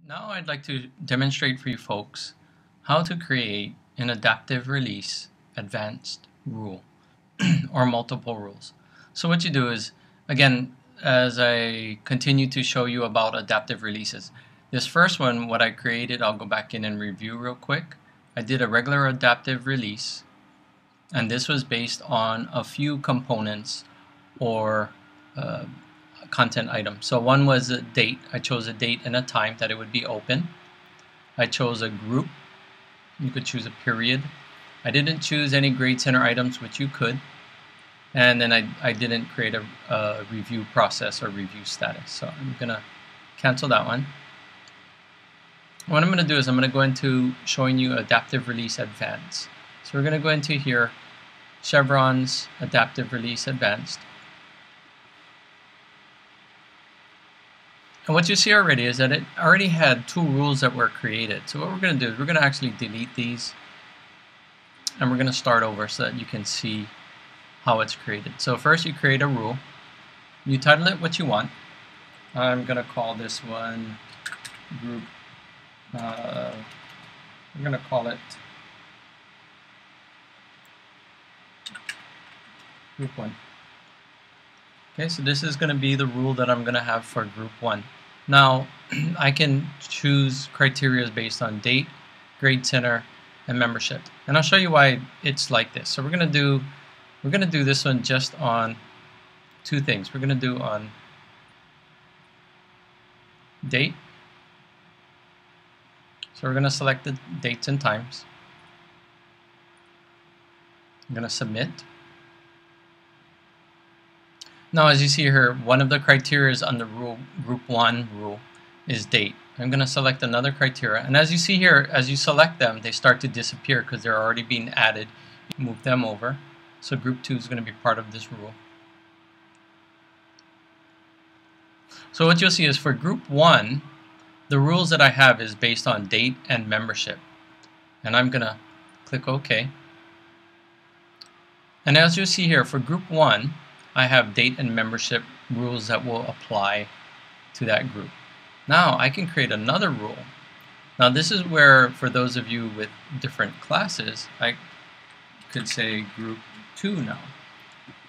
Now I'd like to demonstrate for you folks how to create an adaptive release advanced rule or multiple rules. So what you do is, again, as I continue to show you about adaptive releases, this first one, what I created, I'll go back in and review real quick. I did a regular adaptive release, and this was based on a few components or content item. So one was a date. I chose a date and a time that it would be open. I chose a group. You could choose a period. I didn't choose any grade center items, which you could. And then I didn't create a review process or review status. So I'm going to cancel that one. What I'm going to do is I'm going to go into showing you adaptive release advanced. So we're going to go into here, Chevron's adaptive release advanced. And what you see already is that it already had two rules that were created. So what we're going to do is we're going to actually delete these, and we're going to start over so that you can see how it's created. So first you create a rule. You title it what you want. I'm going to call this one group. I'm going to call it group 1. Okay, so this is going to be the rule that I'm going to have for group 1. Now, I can choose criteria based on date, grade center, and membership. And I'll show you why it's like this. So we're going to do this one just on two things. We're going to do on date. So we're going to select the dates and times. I'm going to submit. Now, as you see here, one of the criteria on the rule, group 1 rule, is date. I'm going to select another criteria, and as you see here, as you select them, they start to disappear because they're already being added. You move them over. So group 2 is going to be part of this rule. So what you'll see is for group 1, the rules that I have is based on date and membership. And I'm going to click OK. And as you see here, for group 1, I have date and membership rules that will apply to that group. Now I can create another rule. Now this is where, for those of you with different classes, I could say group 2 now.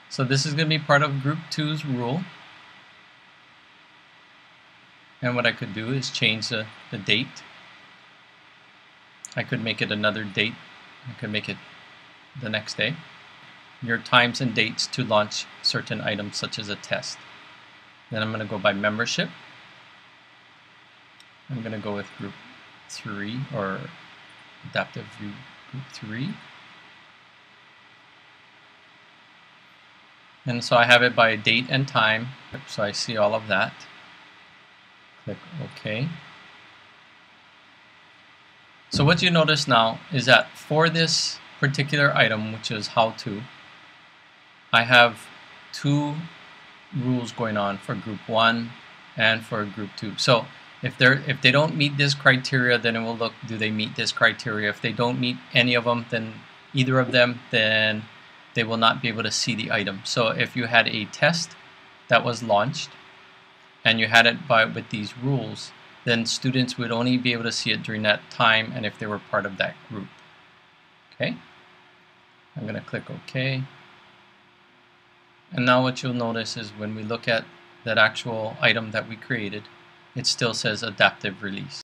So this is going to be part of group 2's rule. And what I could do is change the date. I could make it another date. I could make it the next day. Your times and dates to launch certain items such as a test. Then I'm going to go by membership. I'm going to go with group 3 or adaptive group 3. And so I have it by date and time, so I see all of that. Click OK. So what you notice now is that for this particular item, which is how to, I have two rules going on for group 1 and for group 2. So if they don't meet this criteria, then it will look, do they meet this criteria? If they don't meet any of them, then either of them, then they will not be able to see the item. So if you had a test that was launched and you had it with these rules, then students would only be able to see it during that time and if they were part of that group. Okay? I'm going to click OK. And now what you'll notice is when we look at that actual item that we created, it still says adaptive release.